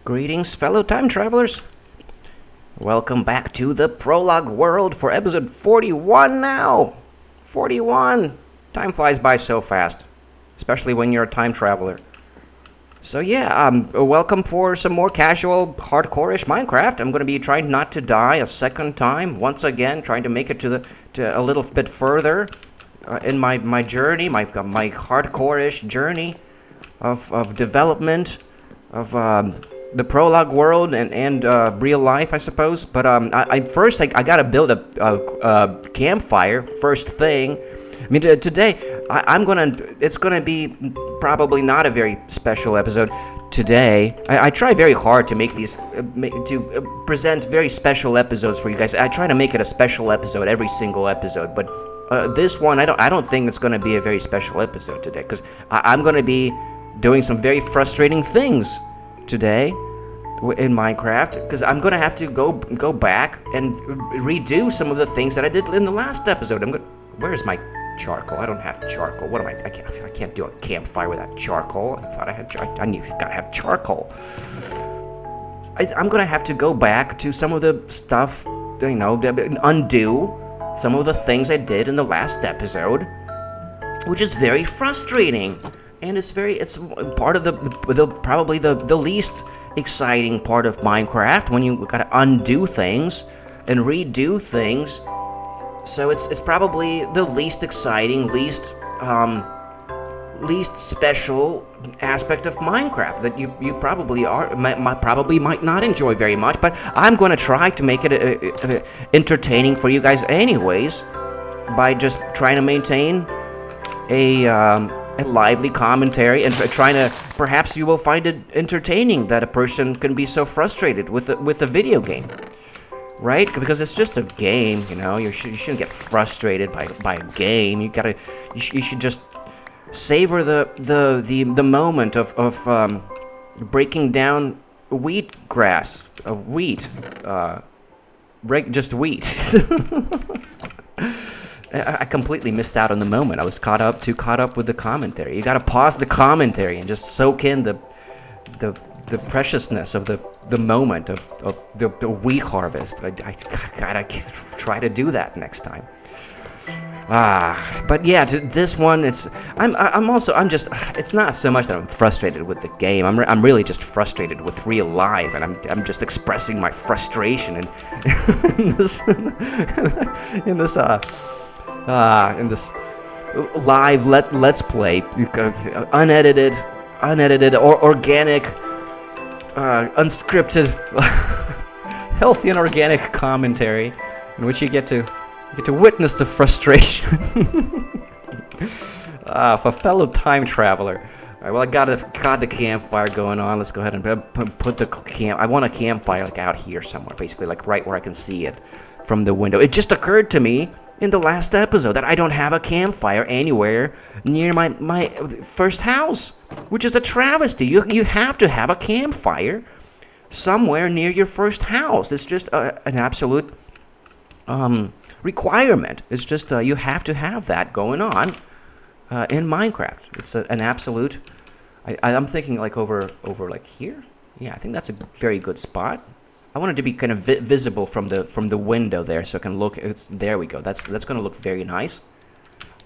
Greetings, fellow time travelers. Welcome back to the Prologue world for episode 41 now. 41. Time flies by so fast, especially when you're a time traveler. So yeah, welcome for some more casual, hardcore-ish Minecraft. I'm going to be trying not to die a second time. Once again, trying to make it to a little bit further in my journey, my hardcore-ish journey of development of the Prologue world and real life, I suppose. But I gotta build a campfire first thing. I mean, today it's gonna be probably not a very special episode. Today, I try very hard to make these present very special episodes for you guys. I try to make it a special episode every single episode, but this one I don't think it's gonna be a very special episode today, because I'm gonna be doing some very frustrating things today in Minecraft, because I'm gonna have to go back and redo some of the things that I did in the last episode. Where's my charcoal? I don't have charcoal. What am I can't do a campfire without charcoal. I thought I knew you gotta have charcoal. I'm gonna have to go back to some of the stuff, undo some of the things I did in the last episode, which is very frustrating. And it's part of probably the least exciting part of Minecraft, when you gotta undo things and redo things. So it's probably the least exciting, least special aspect of Minecraft that you probably might not enjoy very much. But I'm gonna try to make it entertaining for you guys anyways, by just trying to maintain a lively commentary, and trying to, perhaps you will find it entertaining that a person can be so frustrated with a video game, right? Because it's just a game, you shouldn't get frustrated by a game. You should just savor the moment of breaking down wheat. Just wheat. I completely missed out on the moment. I was too caught up with the commentary. You gotta pause the commentary and just soak in the preciousness of the moment of the wheat harvest. I gotta try to do that next time. But yeah, this one, it's not so much that I'm frustrated with the game. I'm really just frustrated with real life, and I'm just expressing my frustration in this live let's play, unedited or organic, unscripted, healthy and organic commentary, in which you get to witness the frustration of a fellow time traveler. All right, well, I got the campfire going on. Let's go ahead and put the camp. I want a campfire out here somewhere, basically, right where I can see it from the window. It just occurred to me in the last episode that I don't have a campfire anywhere near my first house, which is a travesty. You have to have a campfire somewhere near your first house. It's just an absolute requirement. It's just you have to have that going on in Minecraft. It's an absolute. I'm thinking like over like here. Yeah, I think that's a very good spot. I want it to be kind of visible from the window there, so I can look. There we go. That's going to look very nice.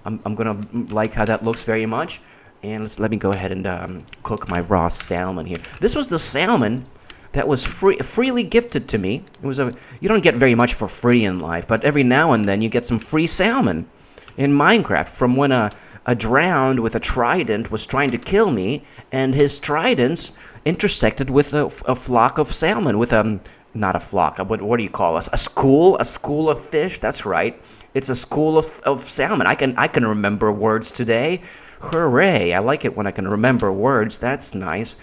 I'm going to like how that looks very much. And let me go ahead and cook my raw salmon here. This was the salmon that was freely gifted to me. You don't get very much for free in life, but every now and then you get some free salmon in Minecraft from when a drowned with a trident was trying to kill me, and his tridents intersected with a flock of salmon, with not a flock, what do you call us? A school of fish. That's right. It's a school of salmon. I can remember words today. Hooray! I like it when I can remember words. That's nice.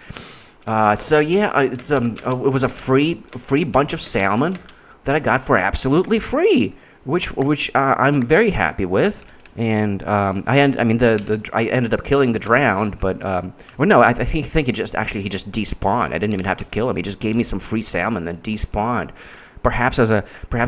So yeah, it was a free bunch of salmon that I got for absolutely free, which I'm very happy with. And I ended up killing the drowned, but no, I think he just despawned. I didn't even have to kill him. He just gave me some free salmon, then despawned. Perhaps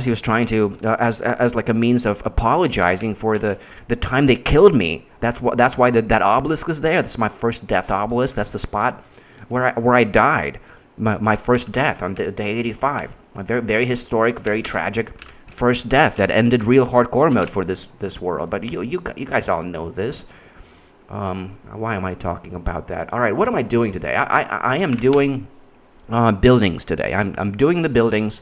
he was trying to as like a means of apologizing for the time they killed me. That's why that obelisk is there. That's my first death obelisk. That's the spot where I died. my first death on day 85. My very, very historic, very tragic first death that ended real hardcore mode for this world. But you guys all know this. Why am I talking about that? All right, what am I doing today? I am doing buildings today. I'm doing the buildings.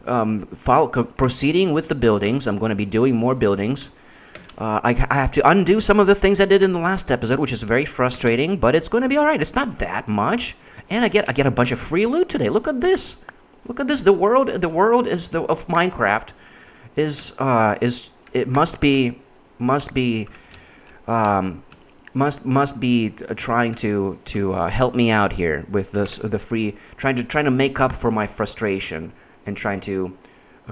Proceeding with the buildings. I'm going to be doing more buildings. I have to undo some of the things I did in the last episode, which is very frustrating, but it's going to be all right. It's not that much, and I get a bunch of free loot today. Look at this. Look at this. The world of Minecraft is it must be trying to help me out here with the free, trying to make up for my frustration and trying to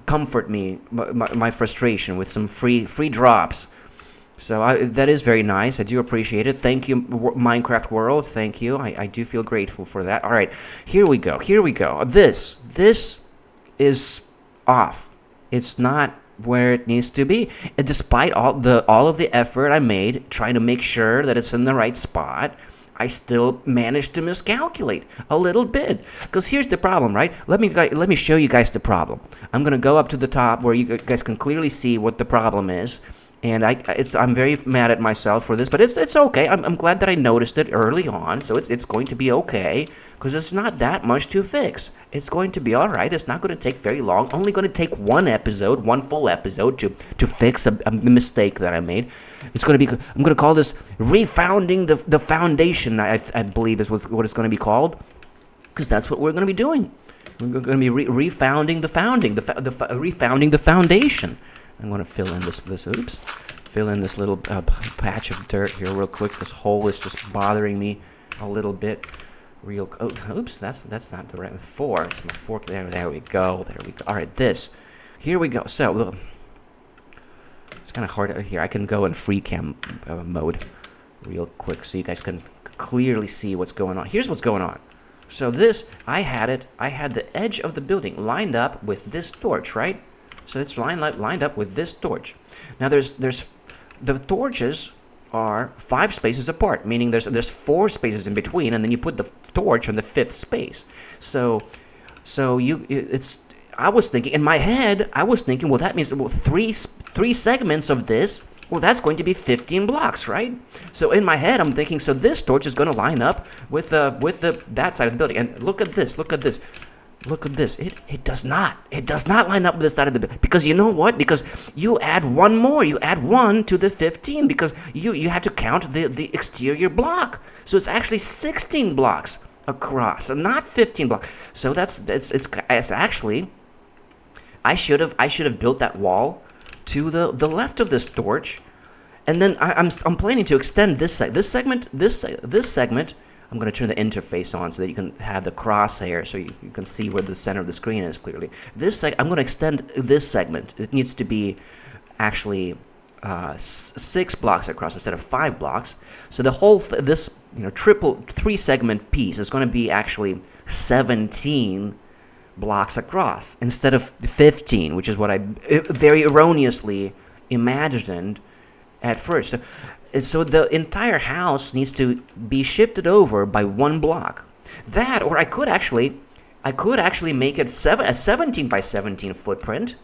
comfort me my frustration with some free drops. So that is very nice. I do appreciate it. Thank you, Minecraft World. Thank you. I do feel grateful for that. All right, here we go. This is off. It's not where it needs to be. And despite all of the effort I made trying to make sure that it's in the right spot, I still managed to miscalculate a little bit. Because here's the problem, right? Let me show you guys the problem. I'm gonna go up to the top where you guys can clearly see what the problem is. And I'm very mad at myself for this, but it's okay. I'm glad that I noticed it early on, so it's going to be okay, because it's not that much to fix. It's going to be all right. It's not going to take very long. Only going to take one full episode to fix a mistake that I made. It's going to be. I'm going to call this refounding the foundation. I believe is what it's going to be called, because that's what we're going to be doing. We're going to be refounding the refounding the foundation. I'm going to fill in this little patch of dirt here real quick. This hole is just bothering me a little bit. Oops, that's not the right 4. It's my fork. There we go. All right, here we go. So look, it's kind of hard here. I can go in free cam mode real quick so you guys can clearly see what's going on. Here's what's going on. So I had the edge of the building lined up with this torch, right? So it's lined up with this torch. Now there's the torches are 5 spaces apart, meaning there's 4 spaces in between, and then you put the torch on the 5th space. So I was thinking in my head, well, that means three segments of this. Well, that's going to be 15 blocks, right? So in my head, I'm thinking, so this torch is going to line up with that side of the building. And look at this. It does not line up with the side of the building. Because you know what? Because you add one more. You add 1 to the 15 because you have to count the exterior block. So it's actually 16 blocks across, and not 15 blocks. So it's actually I should have built that wall to the left of this torch, and then I'm planning to extend this segment. I'm going to turn the interface on so that you can have the crosshair so you can see where the center of the screen is clearly. I'm going to extend this segment. It needs to be actually 6 blocks across instead of 5 blocks. So the whole this triple 3-segment piece is going to be actually 17 blocks across instead of 15, which is what I very erroneously imagined at first. So the entire house needs to be shifted over by 1 block. That, or I could actually make it a 17 by 17 footprint,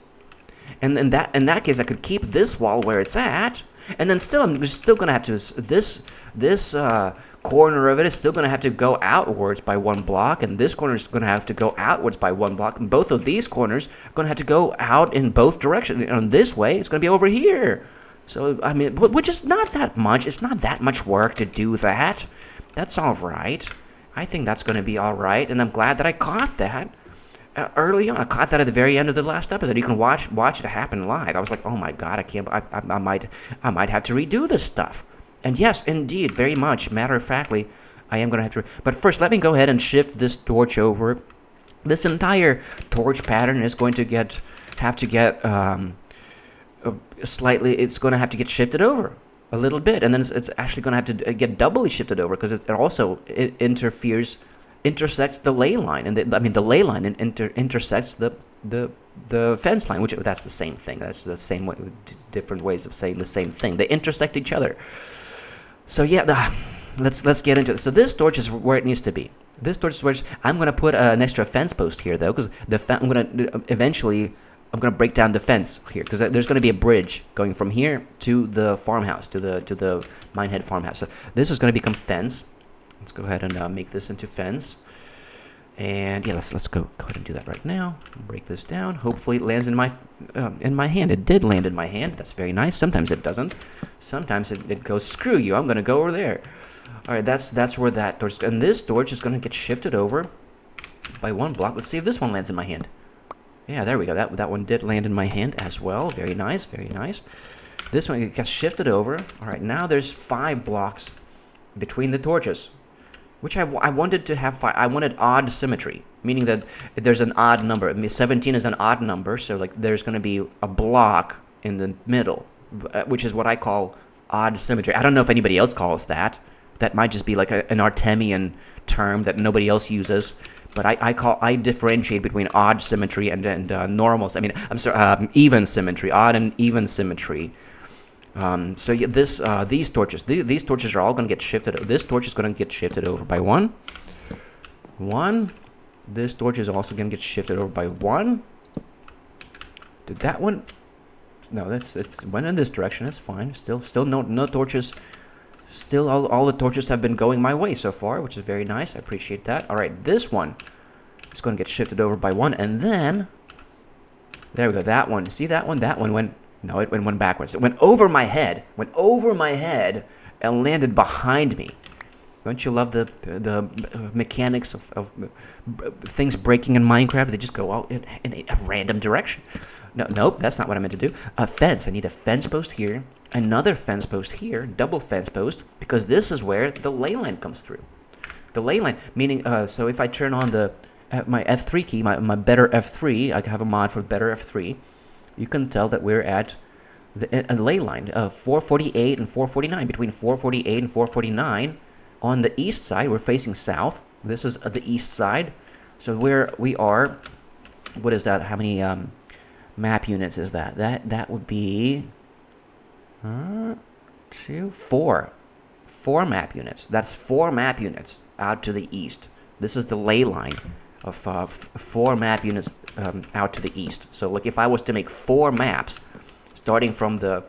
and in that case I could keep this wall where it's at, and then I'm still going to have to this corner of it is still going to have to go outwards by 1 block, and this corner is going to have to go outwards by 1 block, and both of these corners are going to have to go out in both directions. And this way, it's going to be over here. So, I mean, which is not that much. It's not that much work to do that. That's all right. I think that's going to be all right, and I'm glad that I caught that early on. I caught that at the very end of the last episode. You can watch it happen live. I was like, oh my god, I can't. I might have to redo this stuff. And yes, indeed, very much. Matter of factly, I am going to have to. But first, let me go ahead and shift this torch over. This entire torch pattern is going to have to get slightly. It's going to have to get shifted over a little bit, and then it's actually going to have to get doubly shifted over because it also intersects the ley line, and the ley line intersects the fence line, which that's the same thing. That's the same way, different ways of saying the same thing. They intersect each other. So yeah, let's get into it. So this torch is where it needs to be. This torch switch, I'm going to put an extra fence post here, though, because I'm going to eventually, I'm going to break down the fence here, because there's going to be a bridge going from here to the farmhouse, to the Minehead farmhouse. So this is going to become fence. Let's go ahead and make this into fence. And yeah, let's go ahead and do that right now. Break this down. Hopefully it lands in my hand. It did land in my hand. That's very nice. Sometimes it doesn't. Sometimes it goes, screw you, I'm going to go over there. All right, that's where that torch, and this torch is going to get shifted over by 1 block. Let's see if this one lands in my hand. Yeah, there we go. That one did land in my hand as well. Very nice, very nice. This one gets shifted over. All right, now there's 5 blocks between the torches, which I wanted to have 5. I wanted odd symmetry, meaning that there's an odd number. I mean, 17 is an odd number, so like there's going to be a block in the middle, which is what I call odd symmetry. I don't know if anybody else calls that. That might just be like an Artemian term that nobody else uses. But I differentiate between odd symmetry and normal. I mean, I'm sorry, even symmetry, odd and even symmetry. So yeah, these torches are all going to get shifted. This torch is going to get shifted over by 1. This torch is also going to get shifted over by 1. Did that one? No, it went in this direction. That's fine. Still no torches. Still, all the torches have been going my way so far, which is very nice. I appreciate that. All right, this one is going to get shifted over by 1, and then there we go. That one, see that one? That one went. No, it went backwards. It went over my head. And landed behind me. Don't you love the mechanics of things breaking in Minecraft? They just go all in a random direction. Nope, that's not what I meant to do. A fence. I need a fence post here. Another fence post here. Double fence post. Because this is where the ley line comes through. The ley line, meaning, so if I turn on my F3 key, my better F3, I have a mod for better F3, you can tell that we're at a ley line of 448 and 449. Between 448 and 449, on the east side, we're facing south. This is the east side. So we are, what is that? How many map units is that? That would be 4 map units. That's 4 map units out to the east. This is the ley line of 4 map units out to the east. So like if I was to make 4 maps, starting from the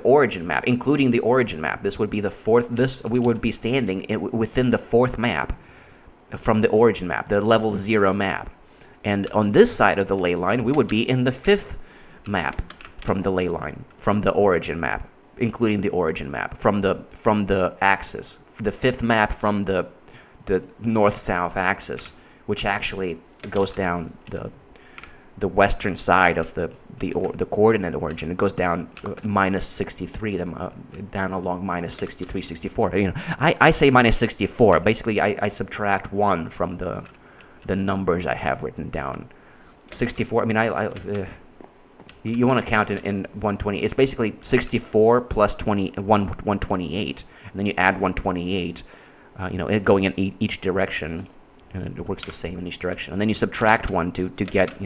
origin map, including the origin map, this would be the 4th. We would be standing within the 4th map from the origin map, the level 0 map. And on this side of the ley line, we would be in the 5th map from the ley line, from the origin map, including the origin map, from the axis, the 5th map from the north-south axis, which actually goes down the western side of the coordinate origin. It goes down minus 63, down along minus 63, 64. You know, I say minus 64. Basically, I subtract 1 from the numbers I have written down. 64. I mean, you want to count in 120. It's basically 64 plus 128, and then you add 128. It going in each direction. And it works the same in each direction. And then you subtract 1 to get,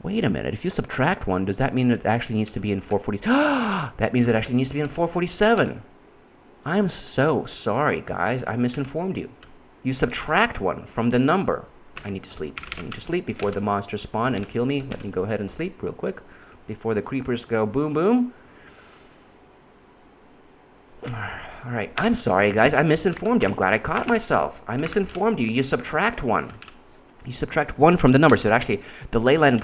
wait a minute. If you subtract 1, does that mean it actually needs to be in 440? That means it actually needs to be in 447. I'm so sorry, guys. I misinformed you. You subtract 1 from the number. I need to sleep. I need to sleep before the monsters spawn and kill me. Let me go ahead and sleep real quick before the creepers go boom, boom. All right, I'm sorry, guys. I misinformed you. I'm glad I caught myself. I misinformed you. You subtract 1. You subtract 1 from the number. So actually, the ley line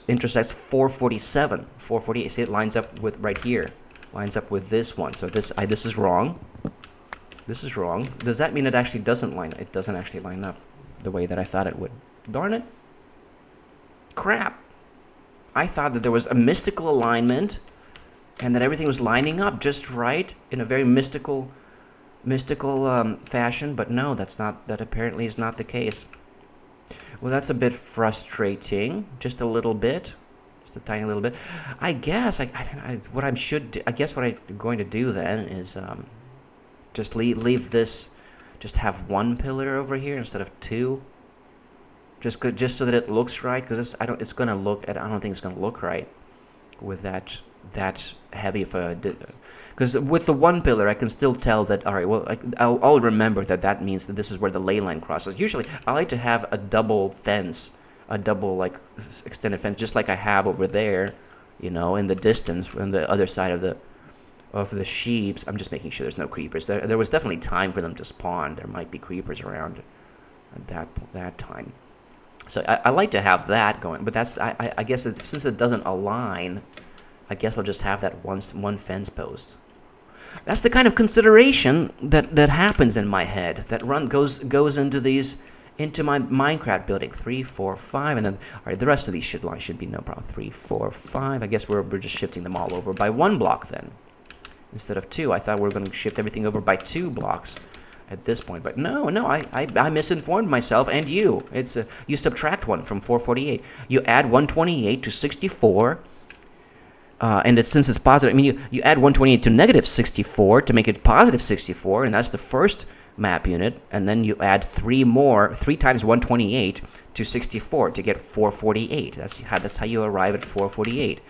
intersects 447. 448. See, it lines up with right here. Lines up with this one. So this is wrong. This is wrong. Does that mean it actually doesn't line up? It doesn't actually line up the way that I thought it would. Darn it. Crap. I thought that there was a mystical alignment and that everything was lining up just right in a very mystical fashion, but no, that apparently is not the case. Well, that's a bit frustrating, just a little bit, just a tiny little bit. I guess what I'm going to do then is just leave this, just have 1 pillar over here instead of 2, just so that it looks right, because I don't think it's gonna look right with that heavy of a Because with the one pillar, I can still tell that, all right, well, I'll remember that that means that this is where the ley line crosses. Usually, I like to have a double fence, a double, like, extended fence, just like I have over there, you know, in the distance, on the other side of the sheeps. I'm just making sure there's no creepers. There was definitely time for them to spawn. There might be creepers around at that time. So I like to have that going, but that's, I guess since it doesn't align, I guess I'll just have that one fence post. That's the kind of consideration that happens in my head, that goes into my Minecraft building. 3, 4, 5, and then, all right, the rest of these should be no problem. 3, 4, 5. I guess we're just shifting them all over by 1 block then, instead of 2. I thought we were going to shift everything over by 2 blocks at this point, but no, I misinformed myself and you. It's you subtract 1 from 448. You add 128 to 64. And since it's positive, I mean, you add 128 to negative 64 to make it positive 64, and that's the first map unit. And then you add 3 times 128 to 64 to get 448. That's how you arrive at 448.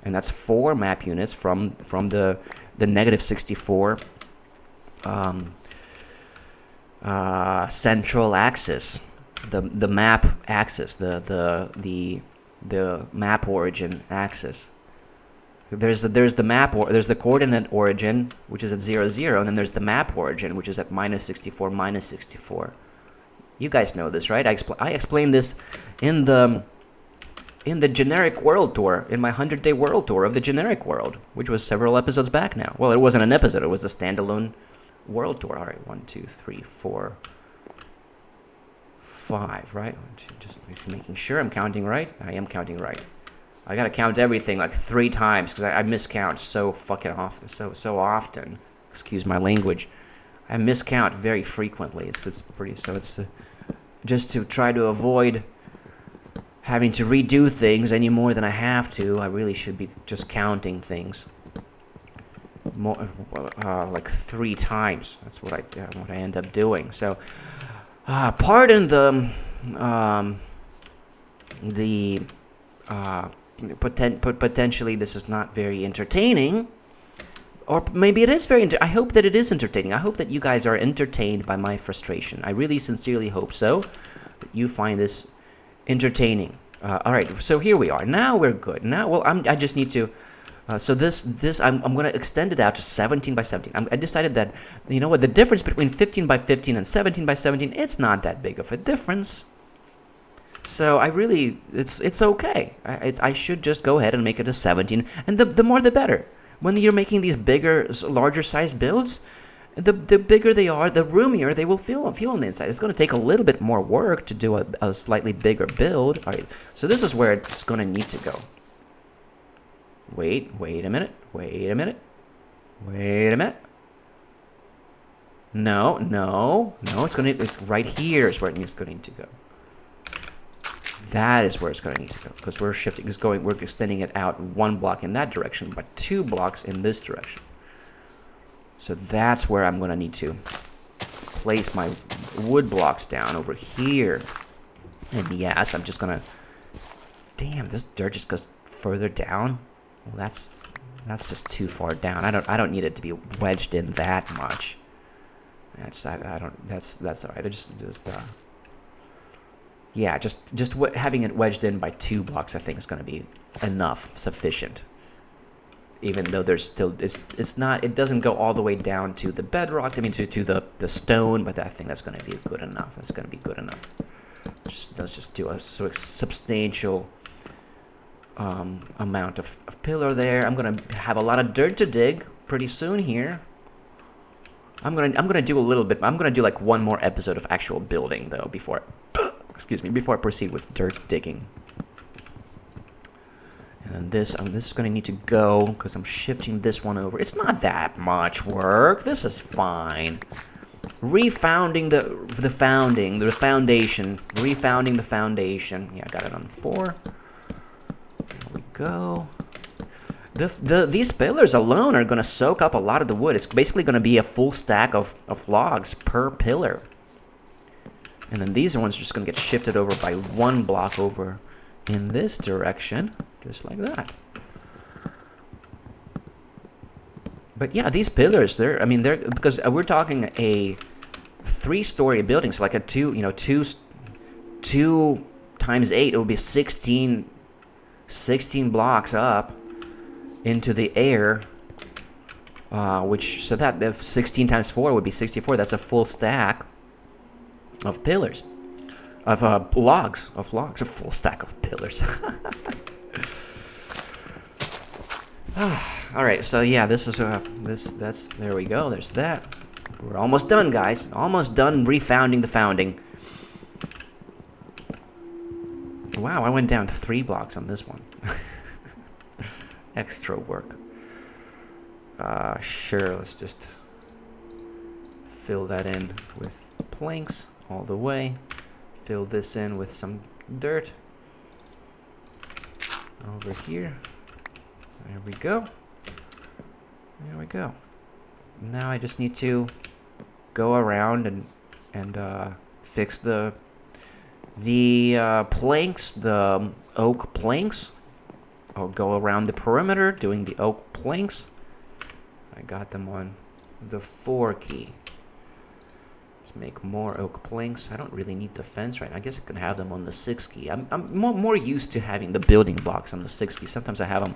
And that's 4 map units from the negative 64 central axis, the map axis, the map origin axis. There's the coordinate origin, which is at 0, 0, and then there's the map origin, which is at minus 64, minus 64. You guys know this, right? I explained this in the generic world tour, in my 100-day world tour of the generic world, which was several episodes back now. Well, it wasn't an episode; it was a standalone world tour. All right, 1, 2, 3, 4, 5. Right? Just making sure I'm counting right. I am counting right. I gotta count everything like 3 times because I miscount so fucking often, so often. Excuse my language. I miscount very frequently. It's pretty. So it's just to try to avoid having to redo things any more than I have to. I really should be just counting things more, like 3 times. That's what I end up doing. So, pardon potentially this is not very entertaining, or maybe it is very I hope that it is entertaining. I hope that you guys are entertained by my frustration. I really sincerely hope so, that you find this entertaining. All right, so here we are. Now we're good. Now, well, I just need to so this I'm going to extend it out to 17 by 17. I decided that, you know what, the difference between 15 by 15 and 17 by 17, it's not that big of a difference. So I really, it's okay. I should just go ahead and make it a 17, and the more the better. When you're making these larger size builds, the bigger they are, the roomier they will feel on the inside. It's going to take a little bit more work to do a slightly bigger build. All right, so this is where it's going to need to go. Wait a minute. No. It's right here is where it's going to need to go. That is where it's going to need to go, because we're extending it out 1 block in that direction, but 2 blocks in this direction. So that's where I'm going to need to place my wood blocks down over here. And yes, I'm just going to... Damn, this dirt just goes further down. Well, that's just too far down. I don't need it to be wedged in that much. That's all right. Yeah, just having it wedged in by 2 blocks, I think, is going to be sufficient. Even though there's still, it doesn't go all the way down to the bedrock. I mean, to the stone, but I think that's going to be good enough. That's going to be good enough. Let's just do a substantial amount of pillar there. I'm going to have a lot of dirt to dig pretty soon here. I'm gonna do a little bit. I'm gonna do like 1 more episode of actual building though before I proceed with dirt digging. And this is going to need to go because I'm shifting this one over. It's not that much work. This is fine. Refounding the foundation. Yeah, I got it on 4. There we go. These pillars alone are going to soak up a lot of the wood. It's basically going to be a full stack of logs per pillar. And then these ones are just going to get shifted over by 1 block over in this direction, just like that. But yeah, these pillars, they're because we're talking a 3-story building, so like a two times 8, it would be 16 blocks up into the air. So that if 16 times 4 would be 64. That's a full stack of pillars, of logs, a full stack of pillars. All right, so yeah, this is there we go. There's that. We're almost done, guys. Almost done refounding the founding. Wow, I went down 3 blocks on this one. Extra work. Sure, let's just fill that in with planks all the way. Fill this in with some dirt. Over here. There we go. There we go. Now I just need to go around and fix the planks, the oak planks. I'll go around the perimeter doing the oak planks. I got them on the 4 key. Let's make more oak planks. I don't really need the fence right now. I guess I can have them on the 6 key. I'm more used to having the building blocks on the 6 key. Sometimes I have them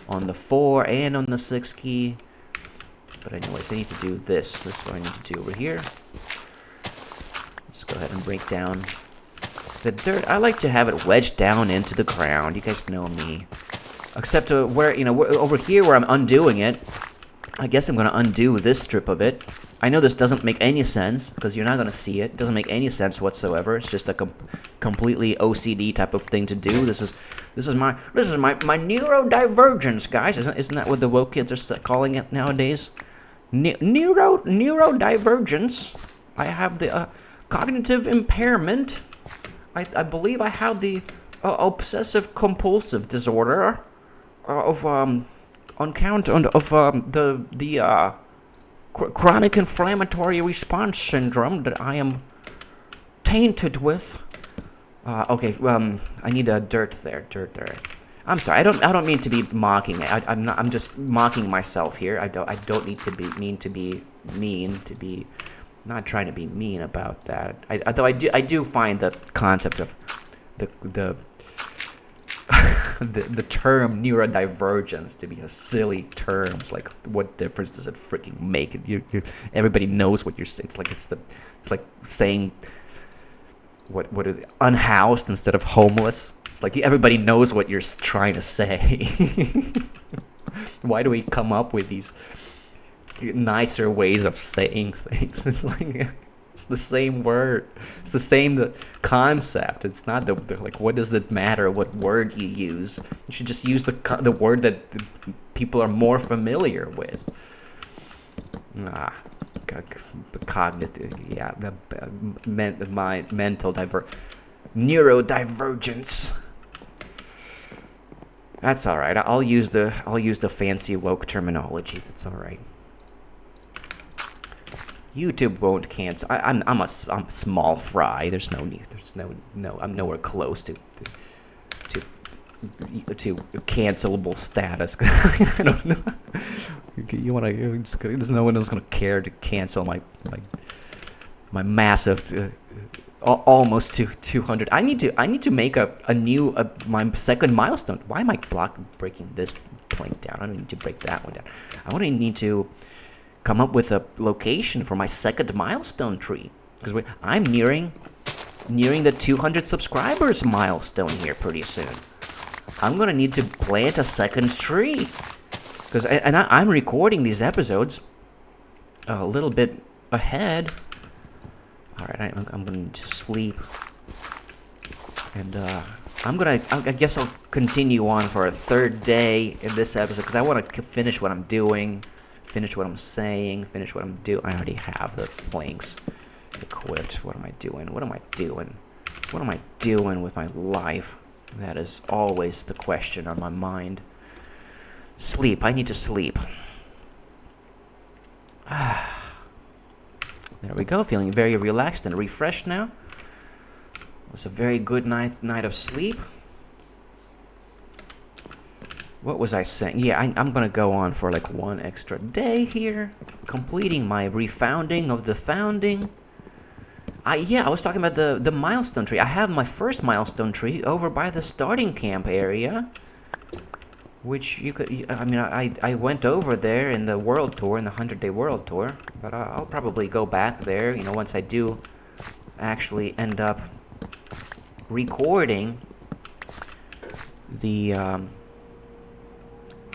on the 4 and on the 6 key. But anyways, I need to do this. This is what I need to do over here. Let's go ahead and break down the dirt. I like to have it wedged down into the ground. You guys know me. Except where, over here where I'm undoing it, I guess I'm going to undo this strip of it. I know this doesn't make any sense because you're not going to see it. It doesn't make any sense whatsoever. It's just a completely OCD type of thing to do. This is my neurodivergence, guys. Isn't that what the woke kids are calling it nowadays? Neurodivergence. I have the cognitive impairment. I believe I have the obsessive compulsive disorder of chronic inflammatory response syndrome that I am tainted with. Okay, I need a dirt there. I'm sorry. I don't mean to be mocking. I'm just mocking myself here. I don't need to be mean to be mean to be. Not trying to be mean about that. Although I do find the concept of the the term neurodivergence to be a silly term. It's like, what difference does it freaking make? Everybody knows what you're saying. It's like saying what are they, unhoused instead of homeless. It's like everybody knows what you're trying to say. Why do we come up with these nicer ways of saying things? It's like it's the same word. It's the same concept. It's not like, what does it matter what word you use? You should just use the word that people are more familiar with. Cognitive, yeah, my mental neurodivergence. That's all right. I'll use the fancy woke terminology. That's all right. YouTube won't cancel. I'm a small fry. There's no need. I'm nowhere close to cancelable status. I don't know. There's no one else gonna care to cancel my massive almost to 200. I need to make a new my second milestone. Why am I breaking this plank down? I don't need to break that one down. I only need to come up with a location for my second milestone tree, because I'm nearing the 200 subscribers milestone here pretty soon. I'm gonna need to plant a second tree, because I'm recording these episodes a little bit ahead. All right, I'm gonna need to sleep, and I guess I'll continue on for a third day in this episode because I want to finish what I'm doing. Finish what I'm saying, finish what I'm doing. I already have the planks equipped. What am I doing? What am I doing with my life? That is always the question on my mind. Sleep. I need to sleep. There we go. Feeling very relaxed and refreshed now. It was a very good night of sleep. What was I saying? Yeah, I'm gonna go on for like one extra day here, completing my refounding of the founding. I was talking about the milestone tree. I have my first milestone tree over by the starting camp area, which you could. I mean, I went over there in the world tour, in the 100-day world tour, but I'll probably go back there. You know, once I do actually end up recording the.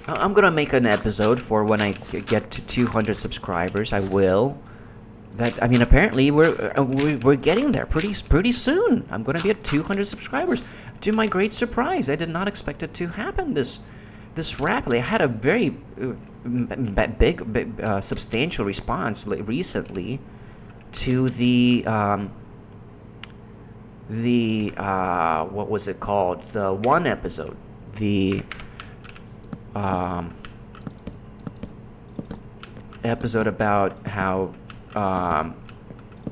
I'm gonna make an episode for when I get to 200 subscribers. I will. I mean, apparently we're getting there pretty soon. I'm gonna be at 200 subscribers. To my great surprise, I did not expect it to happen this rapidly. I had a very big substantial response recently to the what was it called? The one episode, the episode about how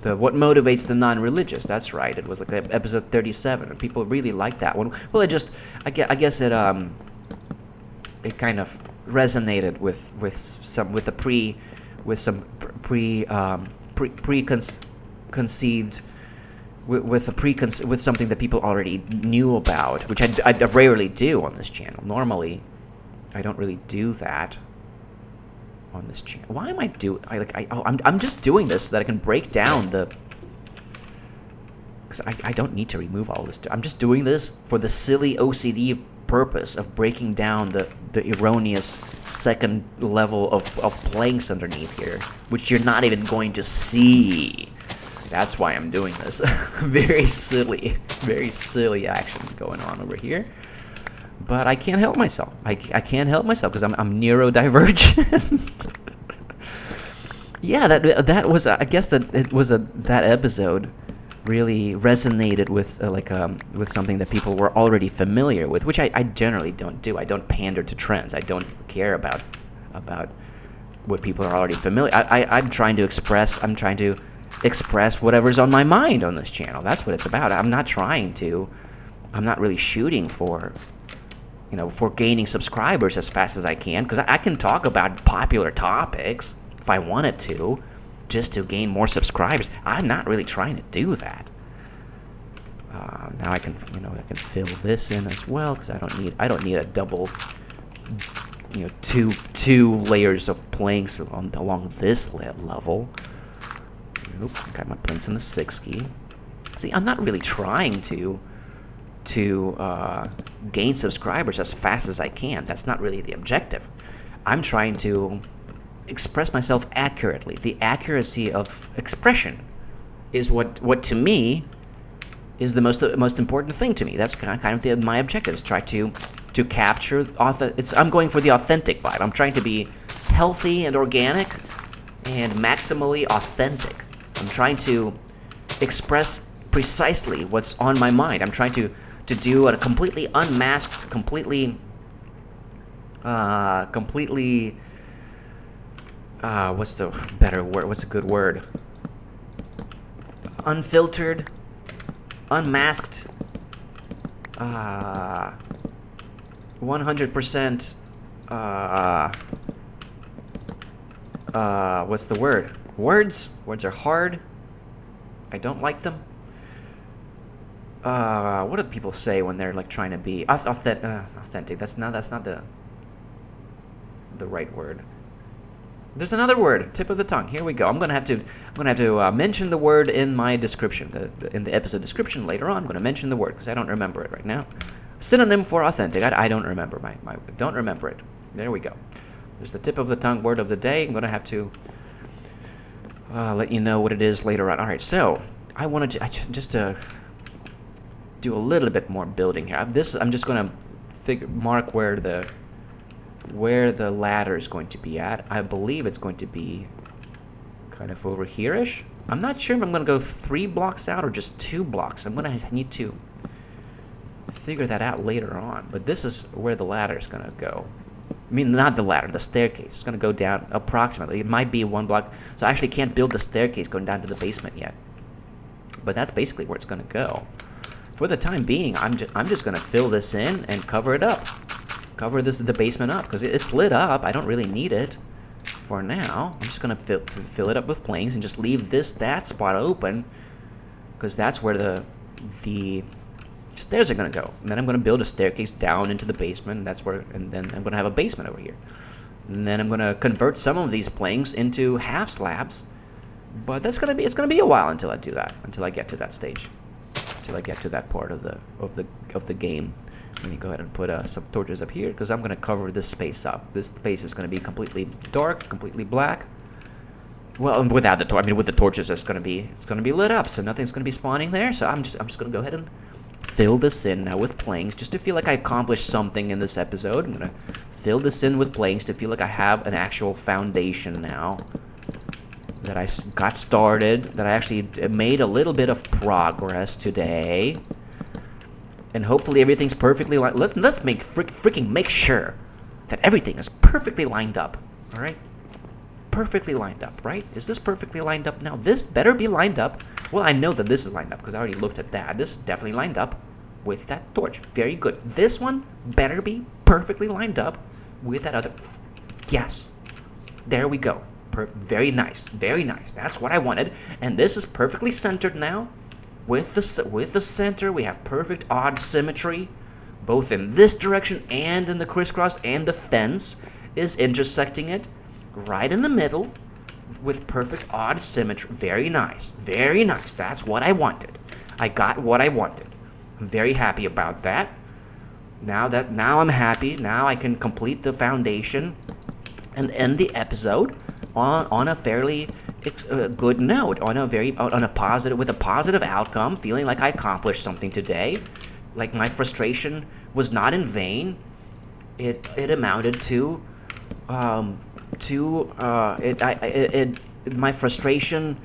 what motivates the non-religious. That's right. It was like episode 37, and people really liked that one. Well, I guess it kind of resonated with some something that people already knew about, which I rarely do on this channel. Normally, I don't really do that on this channel. Why am I doing? I'm just doing this so that I can break down the. Because I don't need to remove all this. I'm just doing this for the silly OCD purpose of breaking down the erroneous second level of planks underneath here, which you're not even going to see. That's why I'm doing this. Very silly action going on over here. But I can't help myself. I can't help myself because I'm neurodivergent. Yeah, that was I guess that it was that episode really resonated with with something that people were already familiar with, which I generally don't do. I don't pander to trends. I don't care about what people are already familiar. I'm trying to express whatever's on my mind on this channel. That's what it's about. I'm not really shooting for gaining subscribers as fast as I can, because I can talk about popular topics if I wanted to, just to gain more subscribers. I'm not really trying to do that. Now I can fill this in as well, because I don't need a double, two layers of planks along this level. Nope, got my planks in the 6 key. See, I'm not really trying to gain subscribers as fast as I can. That's not really the objective. I'm trying to express myself accurately. The accuracy of expression is what to me is the most important thing to me. That's kind of my objective, is try to capture I'm going for the authentic vibe. I'm trying to be healthy and organic and maximally authentic. I'm trying to express precisely what's on my mind. I'm trying to do a completely unmasked, completely what's the better word? What's a good word? Unfiltered, unmasked, 100%. What's the word? Words are hard. I don't like them. What do people say when they're like trying to be authentic? That's not the right word. There's another word, tip of the tongue. Here we go. I'm gonna have to mention the word in my description, in the episode description later on. I'm gonna mention the word because I don't remember it right now. Synonym for authentic. I don't remember don't remember it. There we go. There's the tip of the tongue word of the day. I'm gonna have to let you know what it is later on. All right. So I wanted to just to do a little bit more building here. I'm just gonna mark where the ladder is going to be at. I believe it's going to be kind of over here-ish. I'm not sure if I'm going to go 3 blocks out or just 2 blocks. I'm going to need to figure that out later on. But this is where the ladder is going to go. I mean, not the ladder, the staircase. It's going to go down approximately. It might be 1 block. So I actually can't build the staircase going down to the basement yet. But that's basically where it's going to go. For the time being, I'm just going to fill this in and cover it up. cover the basement up, because it's lit up. I don't really need it for now. I'm just gonna fill it up with planks and just leave that spot open, because that's where the stairs are gonna go. And then I'm gonna build a staircase down into the basement. And then I'm gonna have a basement over here. And then I'm gonna convert some of these planks into half slabs. But it's gonna be a while until I do that. Until I get to that stage. Until I get to that part of the game. Let me go ahead and put some torches up here, because I'm gonna cover this space up. This space is gonna be completely dark, completely black. Well, without with the torches, it's gonna be lit up, so nothing's gonna be spawning there. So I'm just gonna go ahead and fill this in now with planks, just to feel like I accomplished something in this episode. I'm gonna fill this in with planks to feel like I have an actual foundation now. That I got started, that I actually made a little bit of progress today. And hopefully everything's perfectly lined. Let's freaking make sure that everything is perfectly lined up. All right? Perfectly lined up, right? Is this perfectly lined up now? This better be lined up. Well, I know that this is lined up because I already looked at that. This is definitely lined up with that torch. Very good. This one better be perfectly lined up with that other. Yes. There we go. Very nice. Very nice. That's what I wanted. And this is perfectly centered now. With the center, we have perfect odd symmetry, both in this direction and in the crisscross, and the fence is intersecting it right in the middle with perfect odd symmetry. Very nice. Very nice. That's what I wanted. I got what I wanted. I'm very happy about that. Now I'm happy. Now I can complete the foundation and end the episode on a fairly good note, with a positive outcome, feeling like I accomplished something today, like my frustration was not in vain. It amounted to my frustration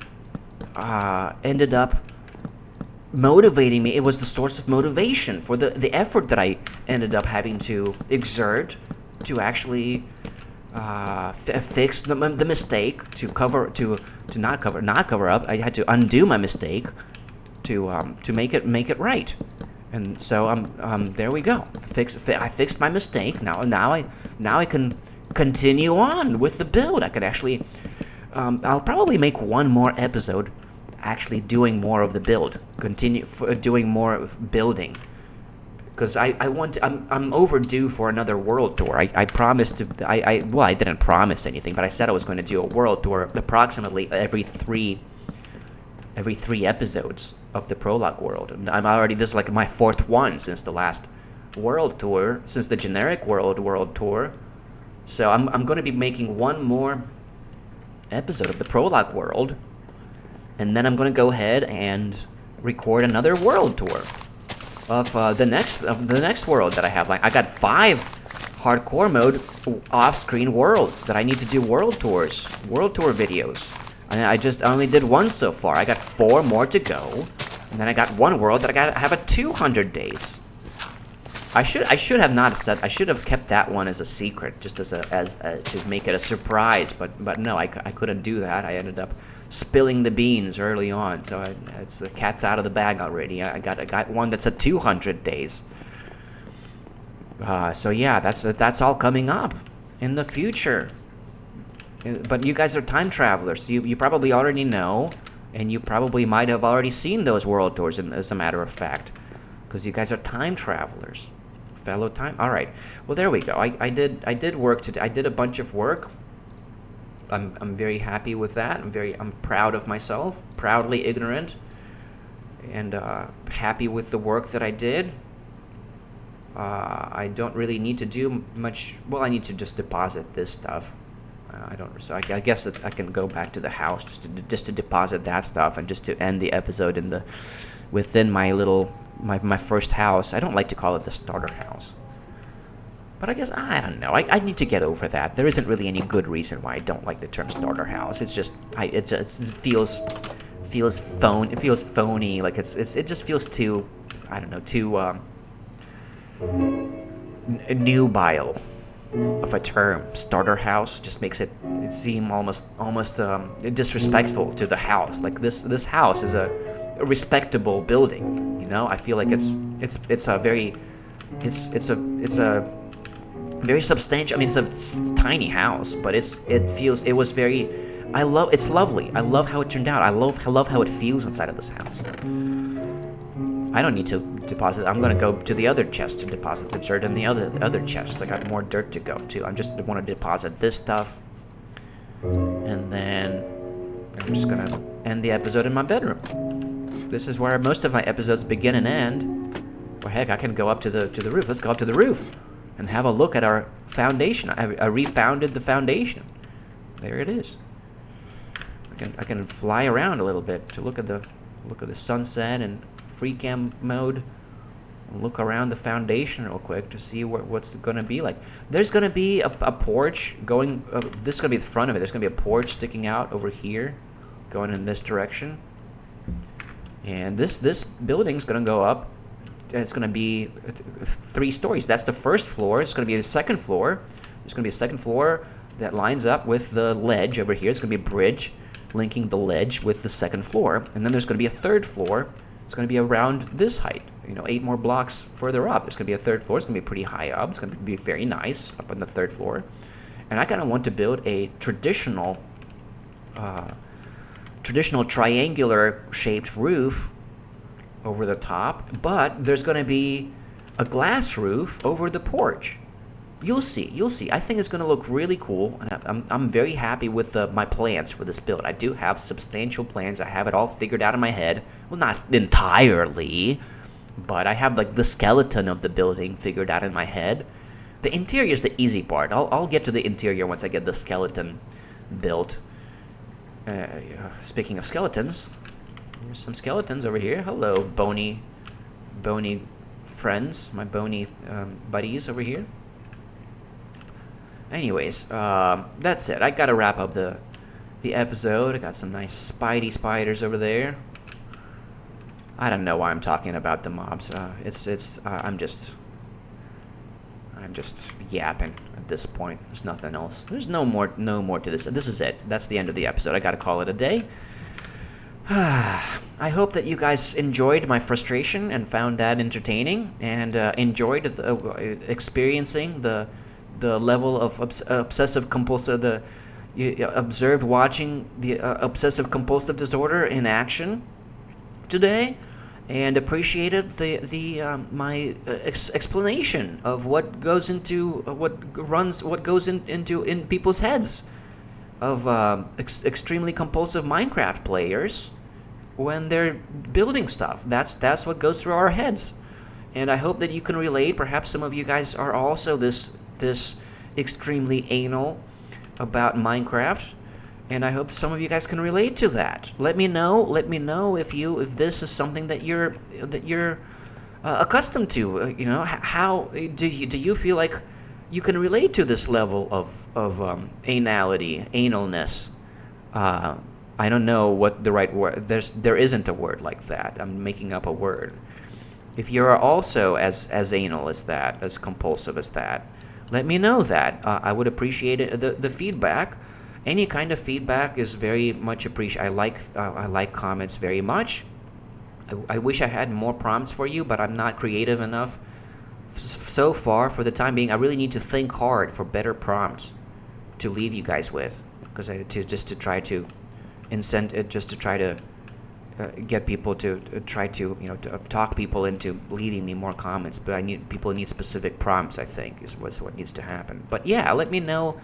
ended up motivating me. It was the source of motivation for the effort that I ended up having to exert to actually fix the mistake, to not cover up. I had to undo my mistake to make it right. And so there we go. I fixed my mistake. Now I can continue on with the build. I can actually I'll probably make one more episode actually doing more of the build. Continue doing more of building. Because I'm overdue for another world tour. I promised to, I didn't promise anything, but I said I was going to do a world tour approximately every three episodes of the Prologue world. And this is like my fourth one since the last world tour, since the generic world tour. So I'm going to be making one more episode of the Prologue world, and then I'm going to go ahead and record another world tour of the next world that I have. Like, I got 5 hardcore mode off-screen worlds that I need to do world tour videos. And I only did 1 so far. I got 4 more to go, and then I got 1 world that I got to have a 200 days. I should have kept that one as a secret, just as to make it a surprise. But no, I couldn't do that. I ended up spilling the beans early on, so it's the cat's out of the bag already. I got one that's at 200 days. So yeah, that's all coming up in the future. But you guys are time travelers. You probably already know, and you probably might have already seen those world tours. As a matter of fact, because you guys are time travelers, fellow time. All right. Well, there we go. I did work today. I did a bunch of work. I'm very happy with that. I'm proud of myself, proudly ignorant, and happy with the work that I did. I don't really need to do much. Well, I need to just deposit this stuff. So I guess I can go back to the house just to deposit that stuff, and just to end the episode within my first house. I don't like to call it the starter house. But I guess, I don't know. I need to get over that. There isn't really any good reason why I don't like the term starter house. It's just, it feels phony. It feels phony. Like it just feels too, I don't know, too nubile of a term. Starter house just makes it seem almost disrespectful to the house. Like this house is a respectable building. You know, I feel like it's a very substantial. I mean, it's a tiny house, but it was very. It's lovely. I love how it turned out. I love how it feels inside of this house. I don't need to deposit. I'm gonna go to the other chest to deposit the dirt in the other chest. I got more dirt to go to. I just want to deposit this stuff, and then I'm just gonna end the episode in my bedroom. This is where most of my episodes begin and end. Or heck, I can go up to the roof. Let's go up to the roof and have a look at our foundation. I refounded the foundation. There it is. I can fly around a little bit to look at the sunset and free cam mode, and look around the foundation real quick to see what's going to be like. There's going to be a porch going. This is going to be the front of it. There's going to be a porch sticking out over here, going in this direction. And this building's going to go up. It's going to be 3 stories. That's the first floor. It's going to be the second floor. There's going to be a second floor that lines up with the ledge over here. It's going to be a bridge linking the ledge with the second floor. And then there's going to be a third floor. It's going to be around this height, 8 more blocks further up. There's going to be a third floor. It's going to be pretty high up. It's going to be very nice up on the third floor. And I kind of want to build a traditional triangular shaped roof over the top, but there's going to be a glass roof over the porch. You'll see. I think it's going to look really cool, and I'm very happy with my plans for this build. I do have substantial plans. I have it all figured out in my head. Well, not entirely, but I have like the skeleton of the building figured out in my head. The interior is the easy part. I'll get to the interior once I get the skeleton built. Speaking of skeletons, there's some skeletons over here. Hello, bony friends, my bony buddies over here. Anyways, that's it. I gotta wrap up the episode. I got some nice spidey spiders over there. I don't know why I'm talking about the mobs. I'm just yapping at this point. There's nothing else. There's no more to this. This is it. That's the end of the episode. I gotta call it a day. I hope that you guys enjoyed my frustration and found that entertaining, and enjoyed experiencing the level of obsessive compulsive. You observed watching the obsessive compulsive disorder in action today, and appreciated my explanation of what goes into in people's heads of extremely compulsive Minecraft players when they're building stuff. That's what goes through our heads, and I hope that you can relate. Perhaps some of you guys are also this extremely anal about Minecraft, and I hope some of you guys can relate to that. Let me know if this is something that you're accustomed to. How do you feel like you can relate to this level of analness? I don't know what the right word. There isn't a word like that. I'm making up a word. If you're also as anal as that, as compulsive as that, let me know that. I would appreciate it. The feedback. Any kind of feedback is very much appreciated. I like comments very much. I wish I had more prompts for you, but I'm not creative enough so far. For the time being, I really need to think hard for better prompts to leave you guys with, because to try to get people to try to talk people into leaving me more comments. But people need specific prompts, I think, is what needs to happen. But yeah, let me know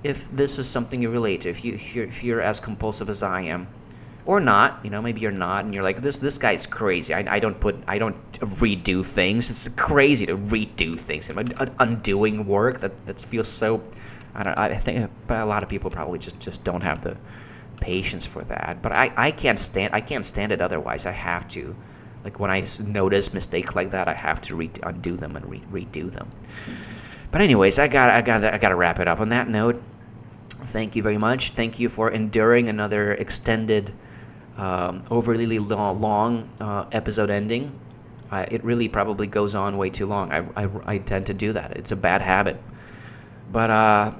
if this is something you relate to, if you're as compulsive as I am, or not. Maybe you're not, and you're like, this guy's crazy. I don't redo things. It's crazy to redo things. Undoing work that feels so. I think a lot of people probably just don't have the patience for that. But I can't stand it otherwise. I have to. Like when I notice mistakes like that, I have to undo them and redo them. But anyways, I gotta wrap it up on that note. Thank you very much. Thank you for enduring another extended, overly long episode ending. It really probably goes on way too long. I tend to do that. It's a bad habit. But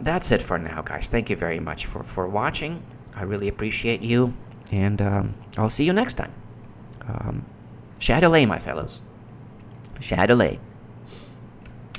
that's it for now, guys. Thank you very much for watching. I really appreciate you, and I'll see you next time. Shadowlay, my fellows. Shadowlay.